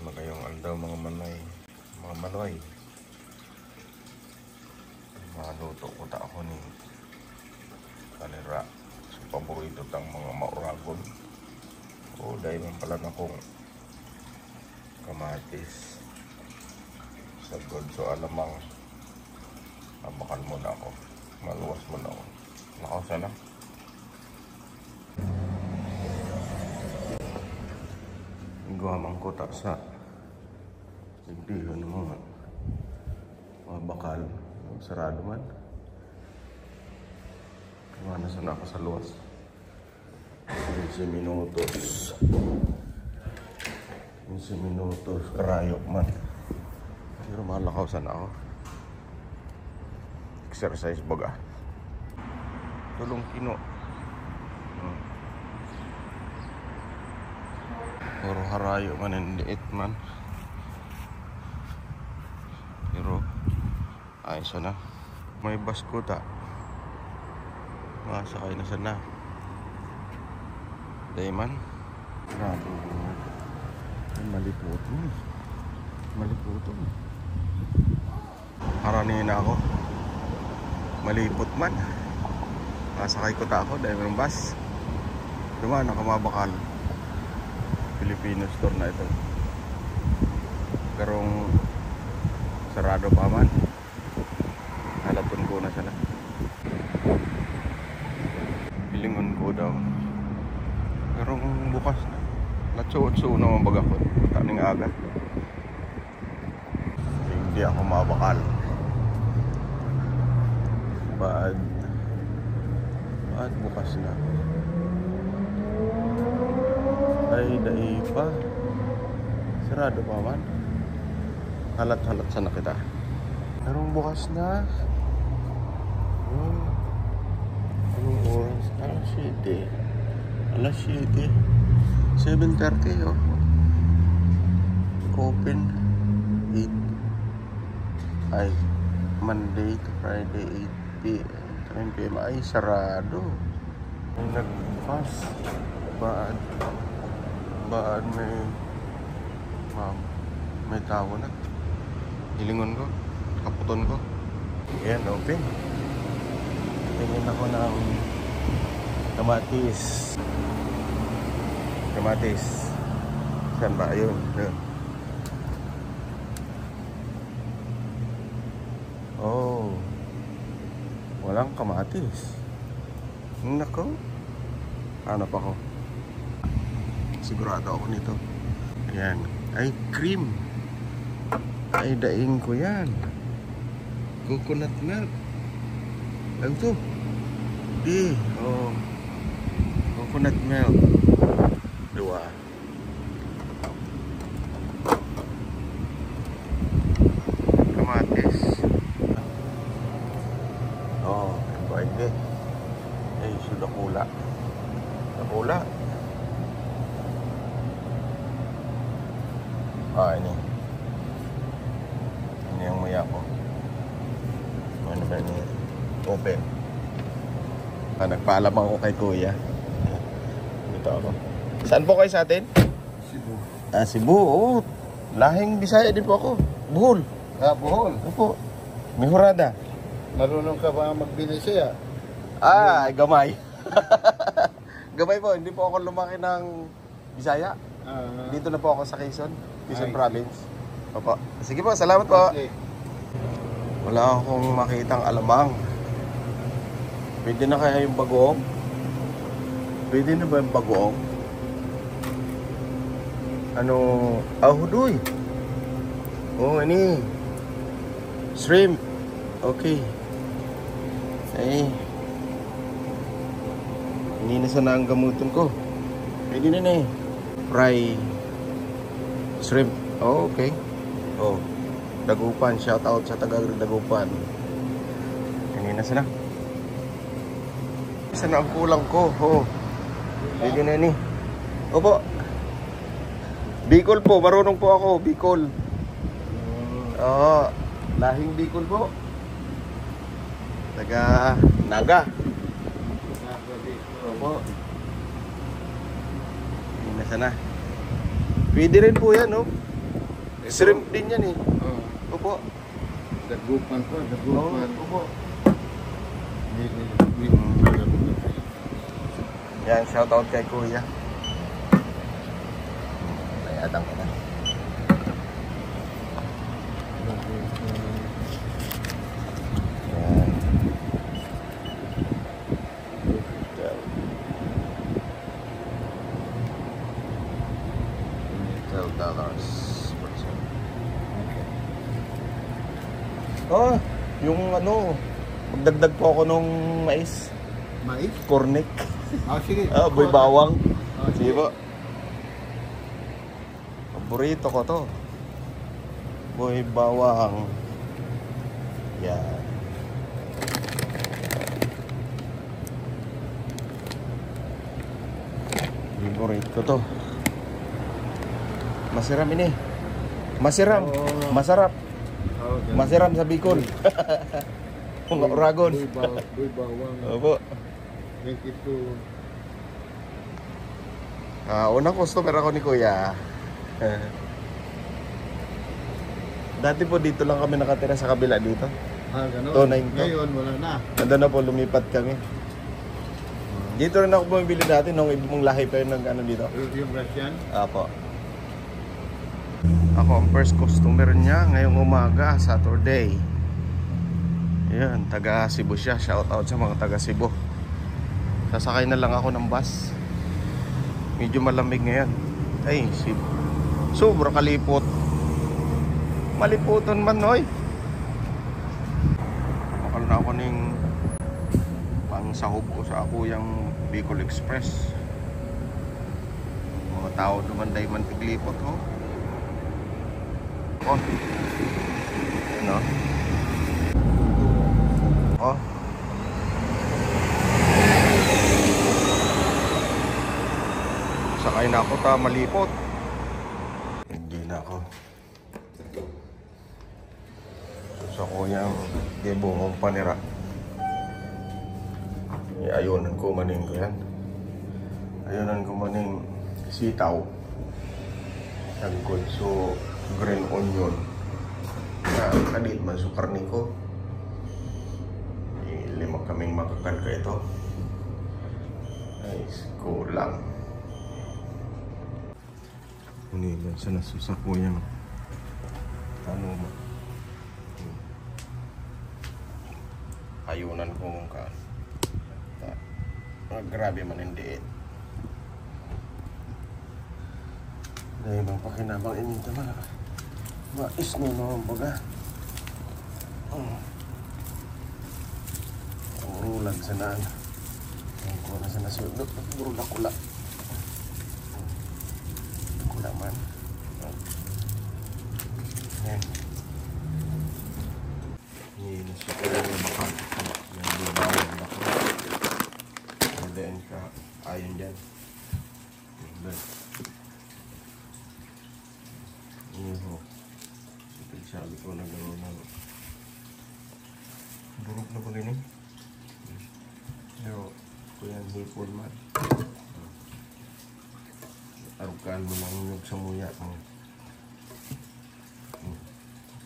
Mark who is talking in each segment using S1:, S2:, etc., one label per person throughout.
S1: Magayong aldaw mga manay, mga manoy. Maluto ko ta ako ni kanira sa paborito tang mga mauragon. O dahil man pala na kong kamatis sa god. So alamang abakal muna ako, maluwas muna ako. Nakaw sana. Guhamang ko ta sa hindi ano mga bakal sarado man. Kumana sana ako sa luwas 15 minutos karayok man. Pero malakaw sana ako. Exercise baga tulong kino. Puro harayo man and liit man. Pero ayos na. May baskuta. Masakay na sana. Dayman. Grabe. Malipot mo. Malipot mo. Haranin na ako. Malipot man. Masakay ko ta ako dahil ng bus. Diba nakamabakal. Filipino store na ito. Karong sarado pa man. Halatun ko na sana. Pilingon ko daw. Karong bukas na. Natsuot-suot naman baga ko. Taning aga. Hindi ako mabakal. Baad bukas na. Ay dai pa. Sarado pa man. Halat-halat sana kita. Karong bukas na. Anong oras? Alas 7. Alas 7. 7:30 oh. Open 8. Ay Monday to Friday 8 p.m. 10 p.m. Ay sarado. Ay nag-fast. Baad may tao na. Hilingon ko, kaputon ko. Ayan, open. Tingin ako ng kamatis. Saan ba? Ayun. Oh, walang kamatis. Nako, hanap ako. Sigurado ako nito. Ayan. Ay, cream. Ay, daing ko yan. Coconut milk. Ano to? Di. Oh. Coconut milk. Dua. Kamatis. Oh, pwede. Ay, sudah kula. Nakula. Ini yang maya ko. Ano ba ni open. Nagpaalam ako kay kuya. Dito ako. Saan po kayo sa atin?
S2: Cebu.
S1: Cebu. Oh, lahing Bisaya din po ako. Bohol.
S2: Bohol.
S1: Opo. Mihurada.
S2: Marunong ka ba mag-Bisaya?
S1: Gamay. Gamay po. Hindi po ako lumaki ng Bisaya. Dito na po ako sa Quezon Province. Opo. Sige po, salamat po. Okay. Wala akong makitang alamang. Pwede na kaya yung bagoong? Pwede na ba yung bagoong? Ano? Hudoy. Oh, ini. Shrimp. Okay. Ay. Hindi na sana ang gamutan ko. Pwede na na eh. Fry shrimp. Oh, okay. Oh, Dagupan. Shout out sa taga Dagupan. Kanina sana. Sana ang kulang ko. Oh. Pwede na ni. Opo. Bicol po. Marunong po ako. Bicol. Lahing Bicol po. Taga Naga. Opo. Kanina sana. Pwede rin po yan, no? Shrimp din yan eh.
S2: Oo.
S1: Opo.
S2: Dagupan ko,
S1: Oo,
S2: dagupan.
S1: opo.
S2: Hindi.
S1: Yan, shoutout kay Kuya. Mayadang ko na. Yan. $12 per set. Oh, yung ano, magdagdag po ako nung mais.
S2: Mais?
S1: Cornic.
S2: Sige.
S1: Boy bawang.
S2: Sige.
S1: Sige po. Paborito ko to. Boy bawang. Yan. Favorite ko to. Masiram ini. Masiram.
S2: Oo.
S1: Masarap.
S2: Okay.
S1: Masiram sa Bicol. Mga Oragon.
S2: Boy bawang.
S1: Opo.
S2: Thank you to...
S1: Unang customer ako ni Kuya. Dati po dito lang kami nakatira sa kabila dito.
S2: Gano'n.
S1: Tunay to.
S2: Ngayon, wala na.
S1: Nandun na po, lumipat kami. Dito rin ako bumibili dati nung ibang lahi pa yun ng ano dito.
S2: Yung Russian?
S1: Apo. Ako ang first customer niya ngayong umaga, Saturday. Yan, taga Cebu siya. Shout out sa mga taga Cebu. Sasakay na lang ako ng bus. Medyo malamig ngayon. Ay, sobra kalipot. Maliputon man, oy. Makal na ako ng pangsahog ko sa ako yung Bicol Express. Mga tao dumanday man tiglipot ko. Oh. Ano? Oh. Sakay na ako ta malipot. Hindi na ako. Sa kuyang debong panira. Ayunan ko maning ko yan. Ayunan ko maning sitaw. Tagkol so green onion. Na kadit man so karni ko. Lima kaming makakan ka ito. Ay, kulang. Ini lang sa nasusak ko yan. Ano mo? Ayunan ko ka. Grabe man hindi. Dahil bang pakinabang inyo na mais no naman baga. Ang urulan sa naan. Ang kuna sa nasulot. Burula kula. Kula man. Yan. Yan. Nasuko lang yung bakal. Yan. Bibawang bakal. Then ka ayon dyan. Then ini ho. Seperti sabi ko nagkaroon ng buruk na pag-ini. Pero ito yan hipon man. Arukan mo lang yung sa muya.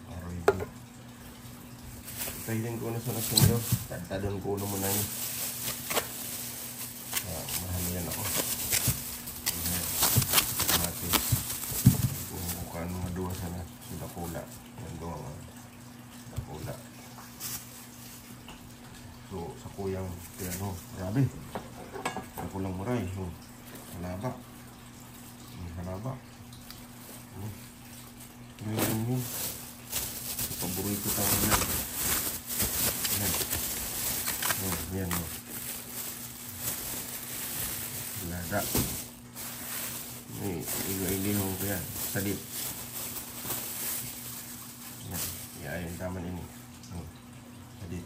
S1: Aroy ko. Itayin ko na sa nasundo. Tadtadon ko na muna yun. Mahal yan ako. Mati. Bukan madua sana. Sudah pula. Yan doang. Pula. So, sa kuyang piano. Grabe. Sa kulang maray. Halaba. Halaba. Yun. Paborito tayo yan. Yan. Lada. Ini ko yan. Sadip. Yan. Yung taman ini. Sadip.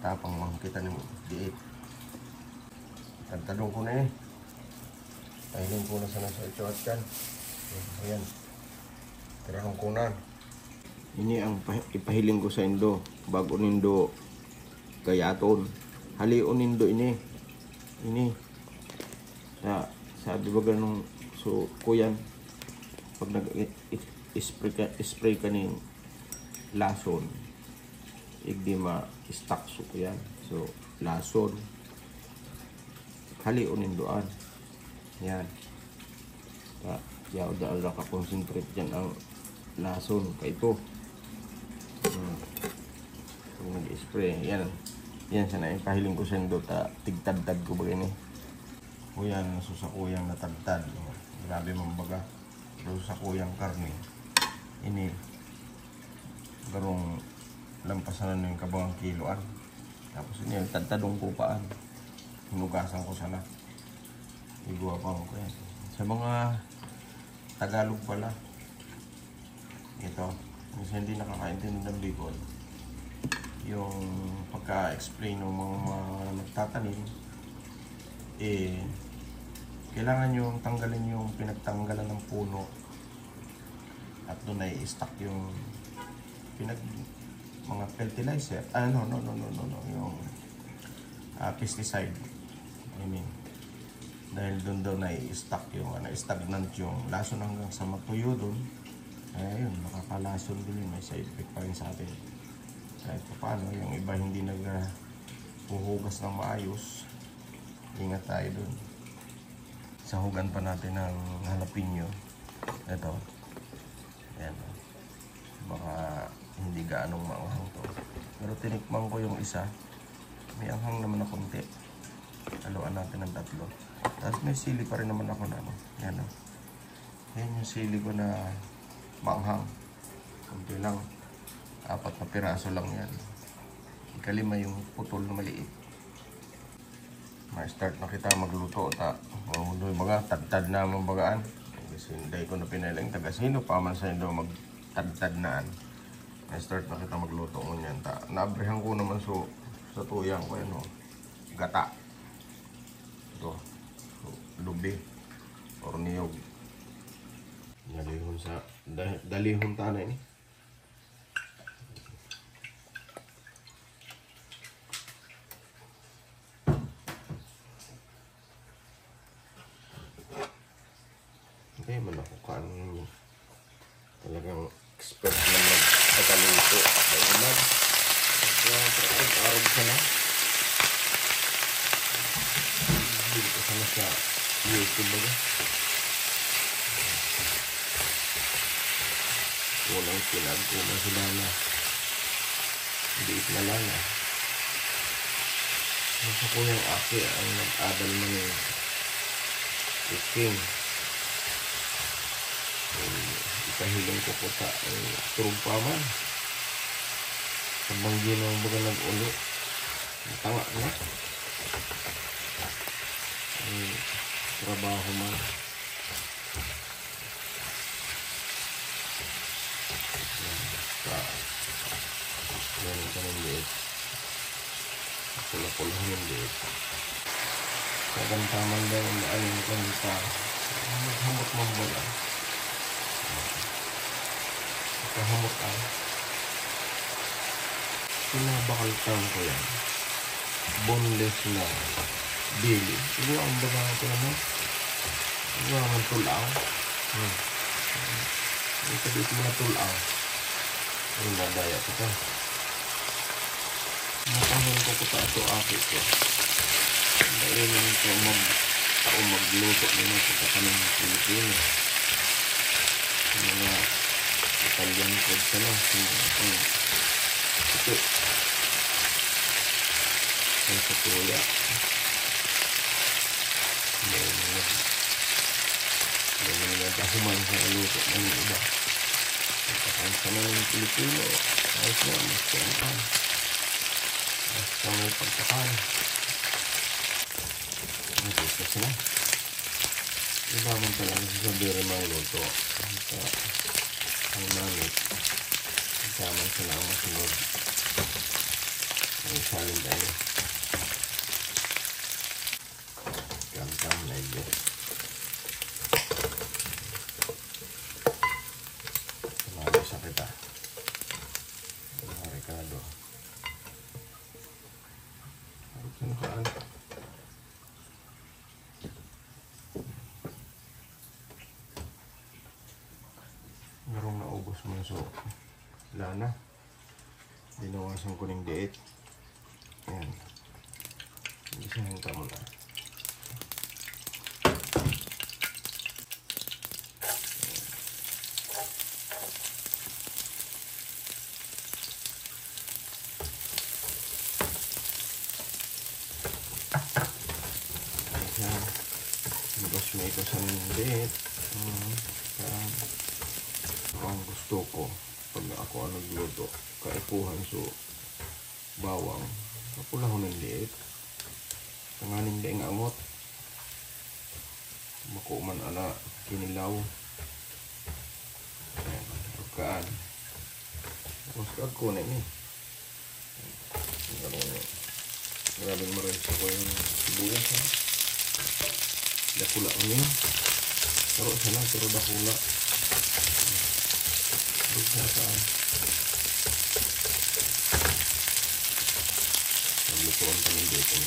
S1: Tapang makikita ng diit. Tagtanong ko na eh. Ayun ko na sa nasa ituat kan. Ayan. Tirahong kunan. Ini ang ipahiling ko sa Indo. Bago nindo gayaton. Halion nindo ini. Sabi ba ganong So, kuyan, pag nag-spray ka ng lason, igdi ma-stack so kuyan. So, lason, haliunin doan. Yan. Yaw daan ka concentrate dyan ang lason. Kaya ito. Nag-spray. Yan. Yan siya na ipahiling ko siya doon. Tigtad-tad ko ba yun eh. Kuyan, susakuyang natagtad. Grabe mambaga. Pero sa kuyang karne. Ini. Garong lampasan na yung kabangang kiloan. Tapos ini, tadtadong kupaan. Hinugasan ko sana. Igwa pa ko yan. Sa mga Tagalog pala. Ito. Kasi hindi nakakaintindi ng Bicol. Yung pagka-explain ng mga nagtatanim, kailangan yung tanggalin yung pinagtanggalan ng puno at doon ay i-stack yung mga fertilizer. Yung pesticide. I mean, dahil doon daw na i-stack yung stagnant yung lason hanggang sa matuyo doon. Ayun, nakakalason din yun. May side effect pa rin sa atin. Kahit paano, yung iba hindi naghuhugas ng maayos, ingat tayo dun. Sahugan pa natin ng jalapeno. Ito. Ayan. Baka hindi gaanong maanghang to. Pero tinikman ko yung isa. May anghang naman na konti. Haluan natin ng 3. Tapos may sili pa rin naman ako na ano. Yan o. Yan yung sili ko na maanghang. Konti lang. 4 na piraso lang yan. Ikalima yung putol na maliit. Ma-start na kita magluto. Baga, tagtad na mong bagaan. Kasi hindi ko na pinalang tagasino pa man sa inyo magtagtad naan. Ma-start na kita magluto mo yan. Naabrihan ko naman sa tuyang ko yan. Gata. Ito. So, lubi. Or niyog. Dalihon tanay ni. Okay, manakukaan mo. Talagang expert na magpataluto. Dahil man, arog ka na. Hindi ko sana sa YouTube ba? Walang pinag-una sila na. Hindi itlala. Nasa ko yung aki ang nag-adal mo ng cooking. Ikahiling ko po ta turog pa man sabang ginawa baga nag-ulo tanga na trabaho man yan ito ng liit pula-pulahan yung liit kagantaman daw ano kung kita maghamot mong bala kahamot ang pinabakaltang ko yan boneless na bili ito ang baga ko naman ito ang tulaw ito dito na tulaw ay nadaya ko ito matahon ko ko ito akit ko dainin ko magluto nila sa kanang Pilipino mga Italian food sa lang. Ito. Ang satuya. May mga dahuman sa luto ng iba. Ang sana ng Pilipino. Ayos na, mas kuantan. Mas may pagkakan. Ang gusto sila. Iba man talaga sa sabiri mga luto. Ang namit kasama sila ang masunod ang salin tayo gam-gam na ito sumali sa kita mga Ricardo ang sinukaan Ubos mo so wala na. Dinawasan ko ng diet. Yan. Isahin ka muna. Ubos mo ito sa diet. Ang gusto ko pag ako nagluto kaipuhan so bawang kapulahon ng liit tanganing daing angot makuman ana kinilaw pagkaan tapos ko na ini grabe mo rin sa ko yung sibuyas ha dakula ini pero sana pero dakula saan maglutuan pa ng dito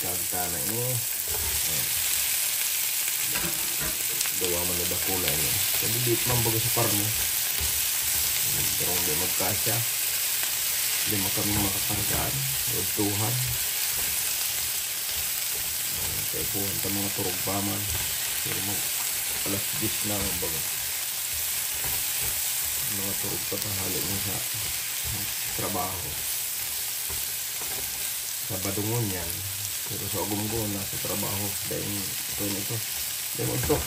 S1: kagta na ini gawa man na bakula ini kasi dito man bago sa parmo pero hindi magkasya hindi kami makakargaan o tuhan kaya puhan pa mga turog pa man pero mag alas 10 na bago mga turog pa tanghali mo sa trabaho sa badungon yan pero sa ugumgo na sa trabaho dahil ito dahil untok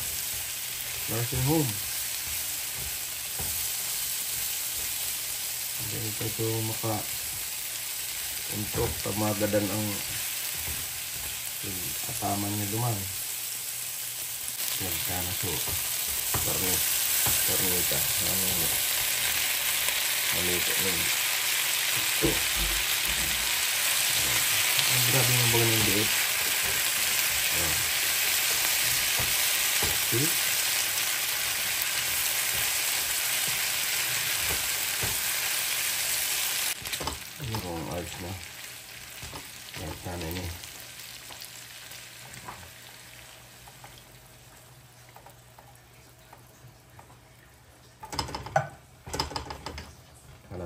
S1: nursing home dahil ito maka untok pag magadan ang ataman niya duman yan ka na so karnita malito nun ito ang grabe yung baga ng liit see ano kung ayos na yan sana ini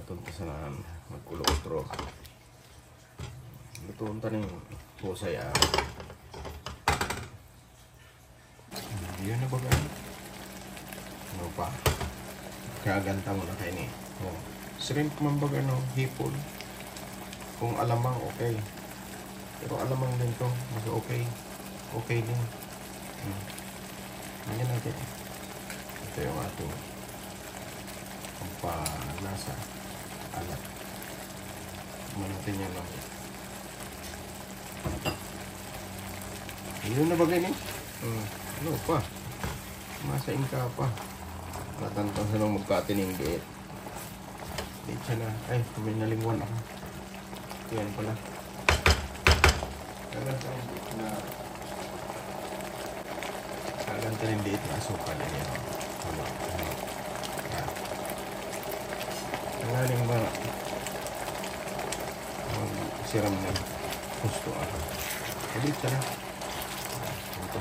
S1: tunta sa naan magkulo-utro lutuon taning pusay yun na ba ganun ano pa kaganta mo na kayo ni shrimp man ba gano hipon kung alamang okay pero alamang din to mas okay din ngayon natin ito yung ating pampanasa alat natin yan lang yun na ba ganyan ano pa masain ka pa natantang sa nang magkatining diet siya na ay may nalingwan ako yan pala kaganta ng diet na asukal yan ngaling ba siram na gusto ulit ka na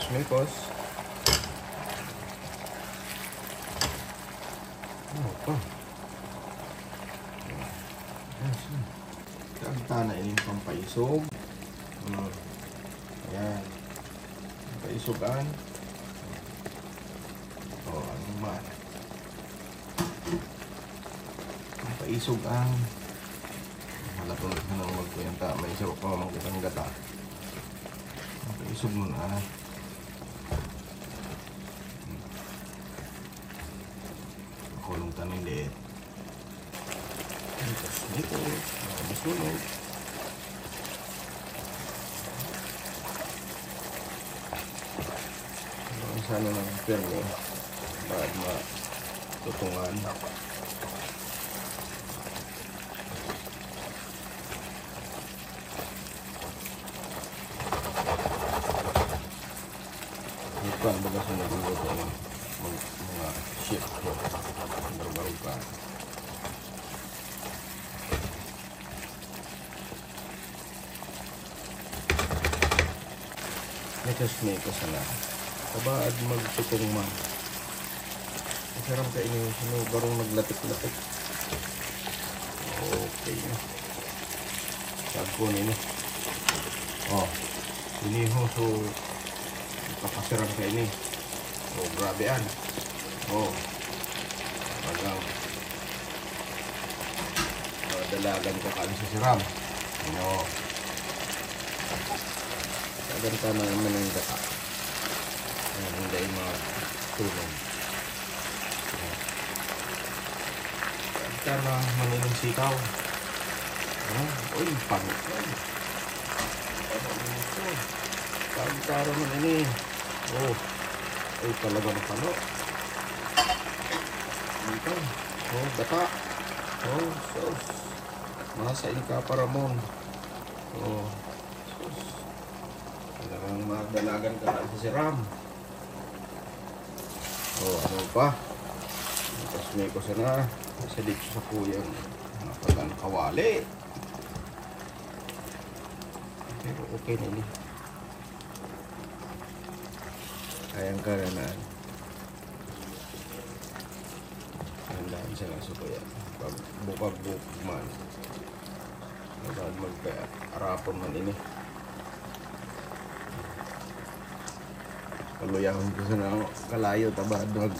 S1: mekos ano pa kanta na ini pampaisog ayan pampaisugan ano ba isog ang malapon na nang magkuyanta may isa pa magkitang gata isog mo na kulong tanin liit dito masunog sana ng perno baad matutungan kan baga sa nagluluto ng mga chef ko barbarog ka netos may ko sana kabaad magtutong man Sarap kainin. Sinugarong naglatik-latik. Okay na. Sagkunin na. Oh. Iniho. So, kapasirang kainin. Oh, grabe yan. Oh. Talagang dalagan ka kaan sa siram. Ano. Ganta na naman ang daka. Ayan, hindi yung mga tulong. Ganta na maninong sikaw. Uy, pangit yan. Ganta naman ini. Oh, ay talaga na pano. Dito. Oh, daka. Oh, sos. Masa ka paramon. Oh, sos. Talagang magdalagan ka na sa siram. Oh, ano pa? Tapos may ko sana. Isa dito sa kuyang. Nakagan kawali. Pero okay na ini. Kayang karanaan. Handaan siya nga sa kuya. Bukag-bukag man. Nagad magka-arapon man ini. Kaluyahon ko sa na kalayo tabad mag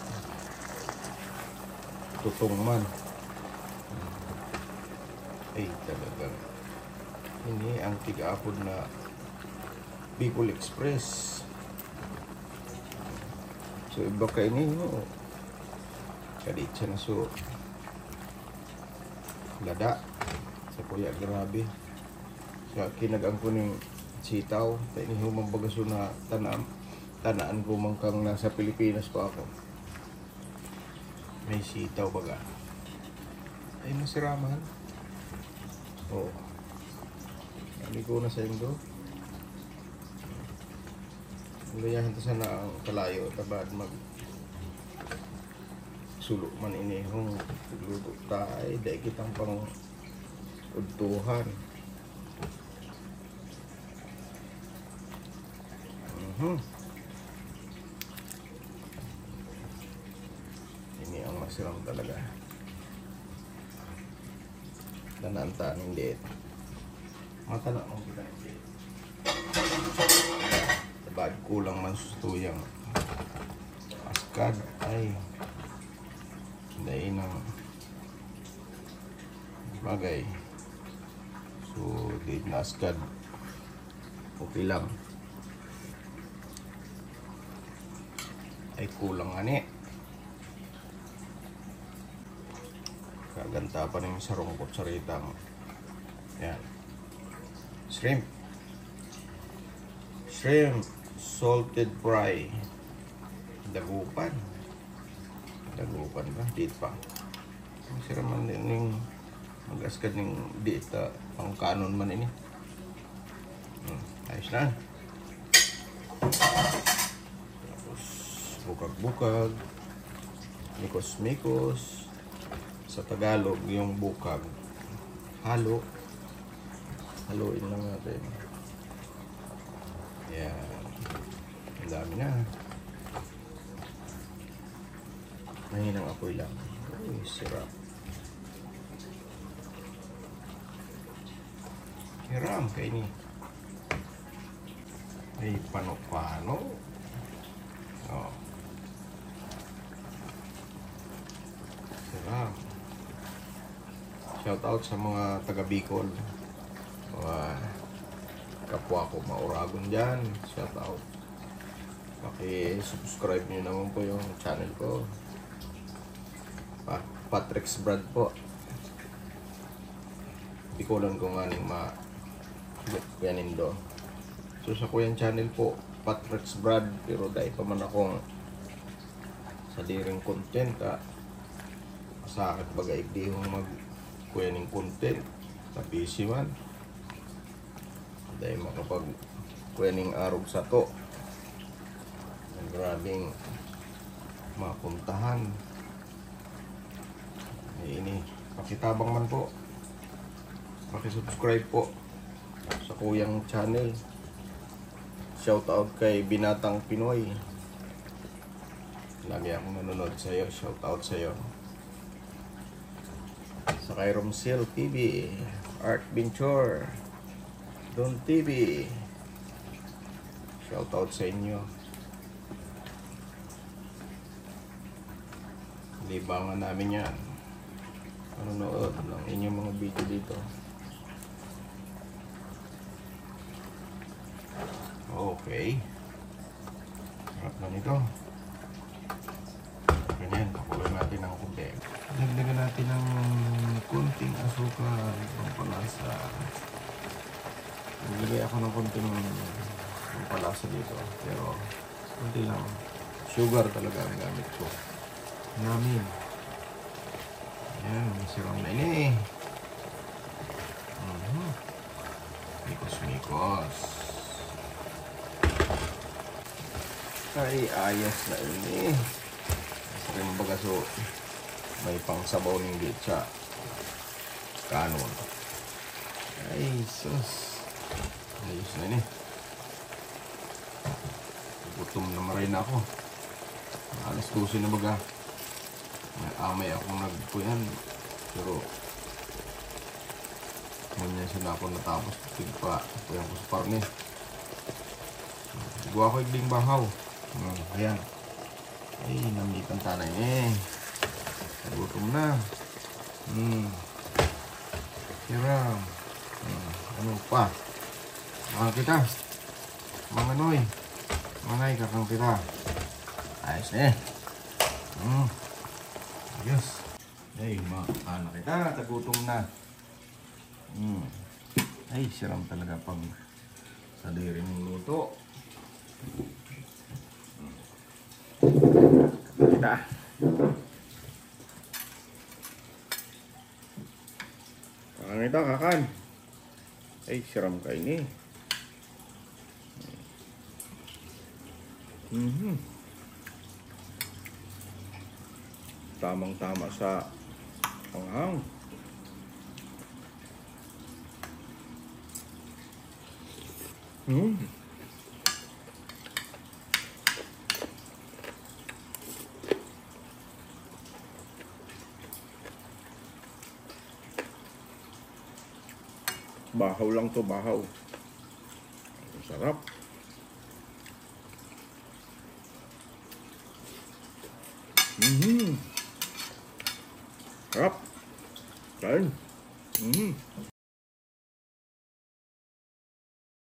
S1: tutong man. Ay talagang ini ang tig-apod na Bicol Express. So iba ka ini no. Kadit siya na so lada sa kuya grabe. Sa kinagang ko ning sitaw tayo ni humang bagaso na tanaan ko man kang nasa Pilipinas pa ako. May sitaw baga. Ay masiraman. Oo. Hindi ko na sa indo. Gayahan to sana ang kalayo tabad mag sulok man ini hong luto tayo dahil kitang pang udtuhan. Ini ang masiram talaga. Danantaan hindi. Mata na ang kita hindi. Tabad kulang man sustuyang askad ay dahil ng bagay. So di na askad okay lang. Ay kulang ani. Kaganta pa rin sa rungkot sa ritang. Yan. Shrimp. Shrimp salted fry. Dagupan. Dagupan ba? Diit pa. Masira man din yung mag-askad ng diit pang kanon man ini. Ayos na. Bukag-bukag, mikos-mikos. Sa Tagalog, yung bukag, halo. Haluin lang natin. Yan. Ang dami na. Mahinang apoy lang. Uy, sirap. Hiram kayo ni. Ay, pano-pano. Oh. Sarap. Shout out sa mga taga Bicol. Kapwa ko mauragon dyan. Shout out. Paki-subscribe nyo naman po yung channel ko. Patrick's Brad po. Bicolan ko nga ning yanin do. So sa kuyang channel po, Patrick's Brad. Pero dahil pa man akong sa diring content sa akin bagay di kong magkuya ng content sa busy man dahil makapag kuya ng arog sa to ang grabing mapuntahan ini pakitabang man po pakisubscribe po sa kuyang channel. Shout out kay Binatang Pinoy Lagi akong nanonood sa'yo. Shout out sa'yo. Sa kay Romsil TV, Art Venture, Don TV. Shout out sa inyo. Libangan namin yan. Manonood ng inyong mga video dito. Okay. Harap na nito. Ganyan, pakuloy natin ng kunti. Dagdagan natin ng kunting asukal, pampalasa. Naglagay ako ng kunting pampalasa dito. Pero, kunti lang. Sugar talaga ang gamit ko. Namin. Ayan, masirang na ini. Mikos-mikos. Ay, ayos na ini. Masarap yung bagaso. May pang sabaw ng getsa. Kanon. Ay, sus. Ayos na ini. Gutom na maray na ako. Alas 12 na baga. May akong nagpuyan. Pero manyan na ako natapos. Tigpa. Puyan ko sa parne. Gawa ko igling bahaw. Ayan. Ay, namitan tanay eh. Gutom na. Kira. Ano pa? Mga kita. Mga noy. Mga kakang kita. Ayos na eh. Ayos. Ay, mga anak kita. Tagutom na. Ay, siram talaga pag sa diri ng luto. Kita. Kakang ito, kakan. Ay, siram ka ini. Tamang-tama sa panghang. Bahaw lang to, bahaw. Sarap. Sarap. Kain.